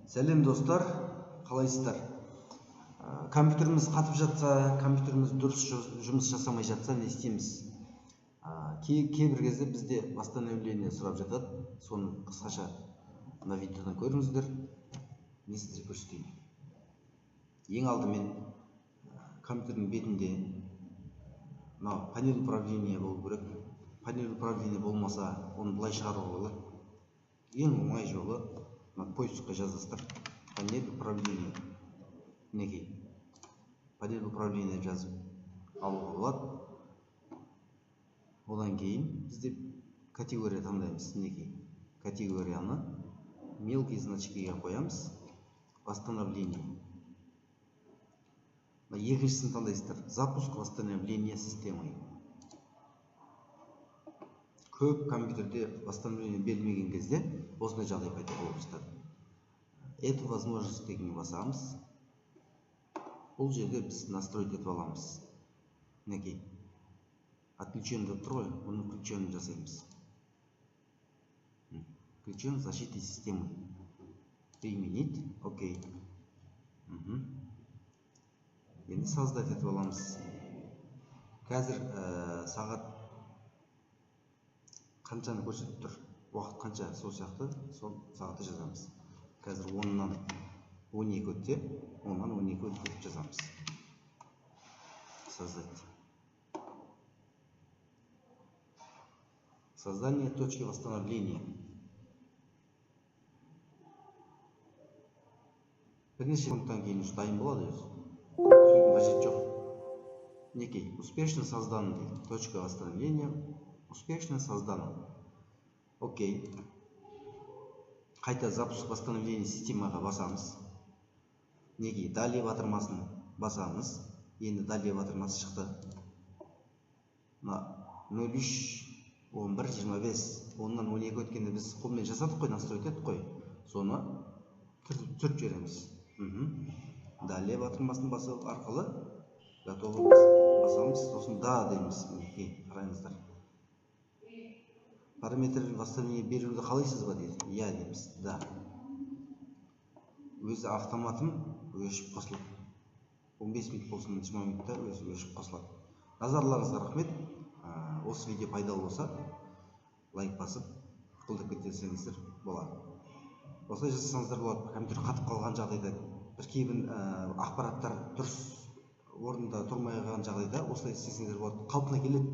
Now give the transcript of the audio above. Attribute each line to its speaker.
Speaker 1: Сәлем достар, қалайсыздар? Компьютеріміз қатып жатса, компьютеріміз дұрыс жұмыс жасамай жатса, не істейміз? Кейбір кезде бізде восстановление сұрап жатады. Соны қысқаша мына видеодан көріңіздер. Мен сіздерге көрсетейін. Ең алдымен компьютердің бетінде мынау панель управления болу керек. Панель управления болмаса, оны былай шығаруға болады. Ең оңай жолы поиск жазасыздар. Панель управления. Мінекей. Панель управления жазып алуға болады. Одан кейін бізде категория таңдаймыз. Мінекей. Категорияны мелкий значкиге қоямыз. Восстановление. Екіншісін таңдайсыздар. Запуск восстановления системой. Көп компьютерде восстановление берілмеген кезде осындай жағдай пайда болып жатады. Эту возможность дегенге басамыз. Бұл жерде біз настроить етіп аламыз. Мінекей. Отключен деп тұр ғой, оны включен жасаймыз. Включен защиты системы. Применить. Окей. Енді создать етіп аламыз. Қазір сағат қаншаны көрсетіп тұр? Уақыт қанша? Сол сияқты, сол сағатты жазамыз. Қазір 10-нан 12 өтте, 10-нан 12 өтте жазамыз. Создать. Создание точки восстановления. Бірнеше минуттан кейін уже дайын болады өзі. Күтудің қажеті жоқ. Мінекей, успешно создана дейді. Точка восстановления успешно создана. Окей. Қайта запуск восстановления системаға басамыз. Неге далее батырмасын басамыз. Енді далее батырмасы шықты. 03 11 25 10-нан 12 өткенде біз қолмен жасадық қой, настройт еттік қой. Соны түсіріп жібереміз. Далее батырмасын басу арқылы готовы басамыз. Сосын да дейміз. Мінекей, қараңыздар. Параметр восстановление беруді қалайсыз ба дейді. Я дейміз. Да. Өзі автоматым өшіп қосылады. 15 минут болсын, 20 минутта өзі өшіп қосылады. Назарларыңызға рахмет. Осы видео пайдалы болса, лайк басып, қолдап кетсеңіздер болады. Осылай жасасаңыздар болады. Компьютер қатып қалған жағдайда, бір кейбір ақпараттар дұрыс орнында тұрмай қалған жағдайда осылай істесеңіздер болады. Қалпына келеді.